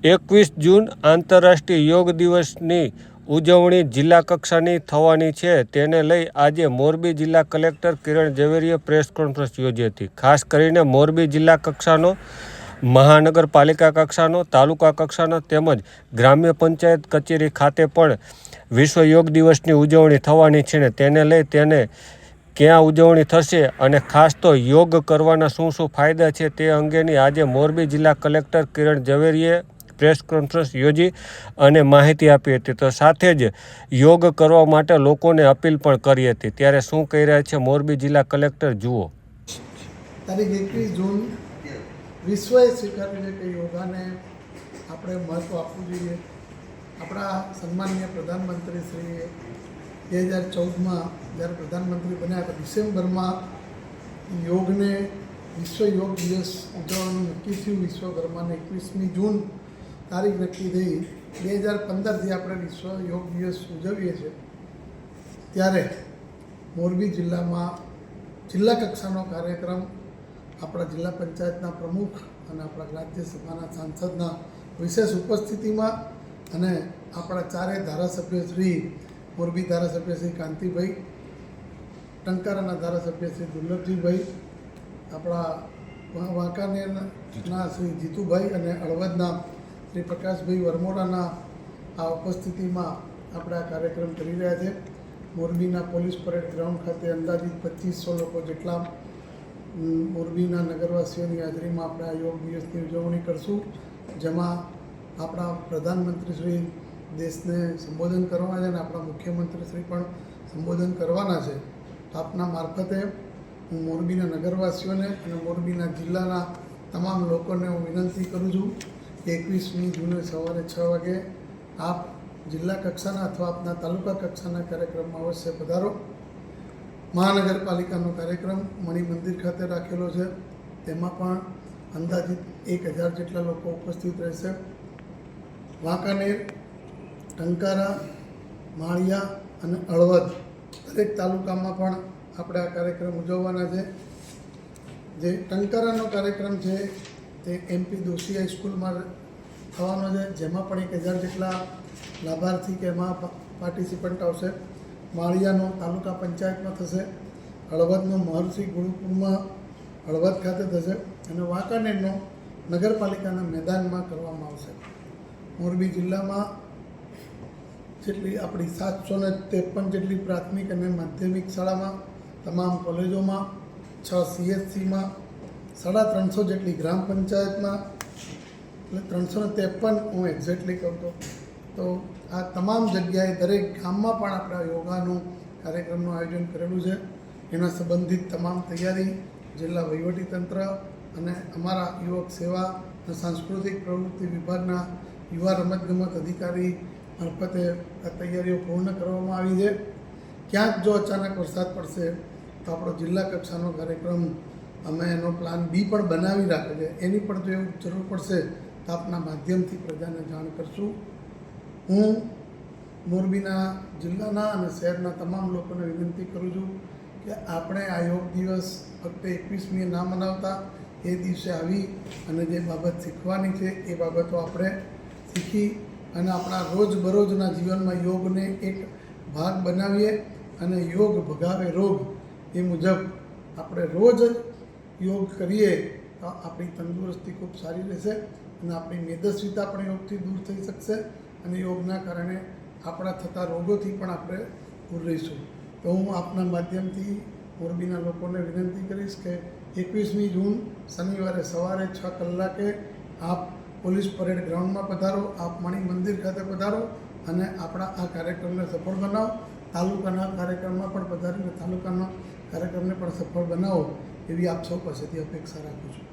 21 જૂન આંતરરાષ્ટ્રીય યોગ દિવસની ઉજવણી જિલ્લા કક્ષાની થવાની છે, તેને લઈ આજે મોરબી જિલ્લા કલેક્ટર કિરણ ઝવેરીએ પ્રેસ કોન્ફરન્સ યોજી હતી. ખાસ કરીને મોરબી જિલ્લા કક્ષાનો, મહાનગરપાલિકા કક્ષાનો, તાલુકા કક્ષાનો તેમજ ગ્રામ્ય પંચાયત કચેરી ખાતે પણ વિશ્વ યોગ દિવસની ઉજવણી થવાની છે ને તેને લઈ તેને ક્યાં ઉજવણી થશે અને ખાસ તો યોગ કરવાના શું શું ફાયદા છે તે અંગેની આજે મોરબી જિલ્લા કલેક્ટર કિરણ ઝવેરીએ પ્રેસ કોન્ફરન્સ યોજી અને માહિતી આપી હતી. તો સાથે જ યોગ કરવા માટે લોકોને અપીલ પણ કરી હતી. ત્યારે શું કહી રહ્યા છે મોરબી જિલ્લા કલેક્ટર જુઓ. તારીખ 21 જૂન વિશ્વએ સ્વીકાર્યું છે કે યોગાને આપણે મહત્ત્વ આપવું જોઈએ. આપણા સન્માનીય પ્રધાનમંત્રી શ્રીએ 2014માં જ્યારે પ્રધાનમંત્રી બન્યા તો ડિસેમ્બરમાં યોગને વિશ્વ યોગ દિવસ ઉજવવાનું નક્કી થયું. વિશ્વભરમાં 21મી જૂન તારીખ નક્કી થઈ. 2015થી આપણે વિશ્વ યોગ દિવસ ઉજવીએ છીએ. ત્યારે મોરબી જિલ્લામાં જિલ્લા કક્ષાનો કાર્યક્રમ આપણા જિલ્લા પંચાયતના પ્રમુખ અને આપણા રાજ્યસભાના સાંસદના વિશેષ ઉપસ્થિતિમાં અને આપણા ચારેય ધારાસભ્ય શ્રી મોરબી ધારાસભ્ય શ્રી કાંતિભાઈ, ટંકારાના ધારાસભ્ય શ્રી દુર્લભજીભાઈ, આપણા વાંકાનેરના શ્રી જીતુભાઈ અને હળવદના શ્રી પ્રકાશભાઈ વરમોડાના આ ઉપસ્થિતિમાં આપણે આ કાર્યક્રમ કરી રહ્યા છે. મોરબીના પોલીસ પરેડ ગ્રાઉન્ડ ખાતે અંદાજિત 2500 લોકો જેટલા મોરબીના નગરવાસીઓની હાજરીમાં આપણે આ યોગ દિવસની ઉજવણી કરશું, જેમાં આપણા પ્રધાનમંત્રી શ્રી દેશને સંબોધન કરવાના છે અને આપણા મુખ્યમંત્રી શ્રી પણ સંબોધન કરવાના છે. આપના મારફતે હું મોરબીના નગરવાસીઓને અને મોરબીના જિલ્લાના તમામ લોકોને હું વિનંતી કરું છું કે 21મી જૂને સવારે 6 વાગે આપ જિલ્લા કક્ષાના અથવા આપના તાલુકા કક્ષાના કાર્યક્રમમાં અવશ્ય પધારો. મહાનગરપાલિકાનો કાર્યક્રમ મણિ મંદિર ખાતે રાખેલો છે, તેમાં પણ અંદાજિત 1000 જેટલા લોકો ઉપસ્થિત રહેશે. વાંકાનેર, ટંકારા, માળિયા અને હળવદ દરેક તાલુકામાં પણ આપણે આ કાર્યક્રમ ઉજવવાના છે. જે ટંકારાનો કાર્યક્રમ છે તે MP દોશી હાઈસ્કૂલમાં થવાનો છે, જેમાં પણ 1000 જેટલા લાભાર્થી કે એમાં પાર્ટિસિપન્ટ આવશે. માળિયાનો તાલુકા પંચાયતમાં થશે, હળવદનો મહર્ષિ ગુરુકુળમાં હળવદ ખાતે થશે અને વાંકાનેરનો નગરપાલિકાના મેદાનમાં કરવામાં આવશે. મોરબી જિલ્લામાં જેટલી આપણી 753 જેટલી પ્રાથમિક અને માધ્યમિક શાળામાં, તમામ કોલેજોમાં, 6 CSCમાં, 350 જેટલી ગ્રામ પંચાયતમાં, એટલે 353 હું એક્ઝેક્ટલી કહું તો આ તમામ જગ્યાએ દરેક ગામમાં પણ આપણે યોગાનું કાર્યક્રમનું આયોજન કરેલું છે. એના સંબંધિત તમામ તૈયારી જિલ્લા વહીવટીતંત્ર અને અમારા યુવક સેવા અને સાંસ્કૃતિક પ્રવૃત્તિ વિભાગના યુવા રમતગમત અધિકારી મારફતે આ તૈયારીઓ પૂર્ણ કરવામાં આવી છે. ક્યાંક જો અચાનક વરસાદ પડશે તો આપણો જિલ્લા કક્ષાનો કાર્યક્રમ અમે એનો પ્લાન B પણ બનાવી રાખે છે. એની પણ જો એવું જરૂર પડશે તો આપના માધ્યમથી પ્રજાને જાણ કરશું. હું મોરબીના જિલ્લાના અને શહેરના તમામ લોકોને વિનંતી કરું છું કે આપણે આ યોગ દિવસ ફક્ત 21મીએ ના મનાવતા એ દિવસે આવી અને જે બાબત શીખવાની છે એ બાબતો આપણે શીખી અને આપણા રોજબરોજના જીવનમાં યોગને એક ભાગ બનાવીએ અને યોગ ભગાવે રોગ એ મુજબ આપણે રોજ યોગ કરીએ તો આપણી તંદુરસ્તી ખૂબ સારી રહેશે અને આપણી મેદસ્વીતા પણ યોગથી દૂર થઈ શકશે અને યોગના કારણે આપણા થતા રોગોથી પણ આપણે દૂર રહીશું. તો હું આપના માધ્યમથી મોરબીના લોકોને વિનંતી કરીશ કે 21મી જૂન શનિવારે સવારે 6 કલાકે આપ પોલીસ પરેડ ગ્રાઉન્ડમાં પધારો, આપ મણિ મંદિર ખાતે પધારો અને આપણા આ કાર્યક્રમને સફળ બનાવો. તાલુકાના કાર્યક્રમમાં પણ પધારીને તાલુકાના કાર્યક્રમને પણ સફળ બનાવો એવી આપ સૌ પાસેથી અપેક્ષા રાખું છું.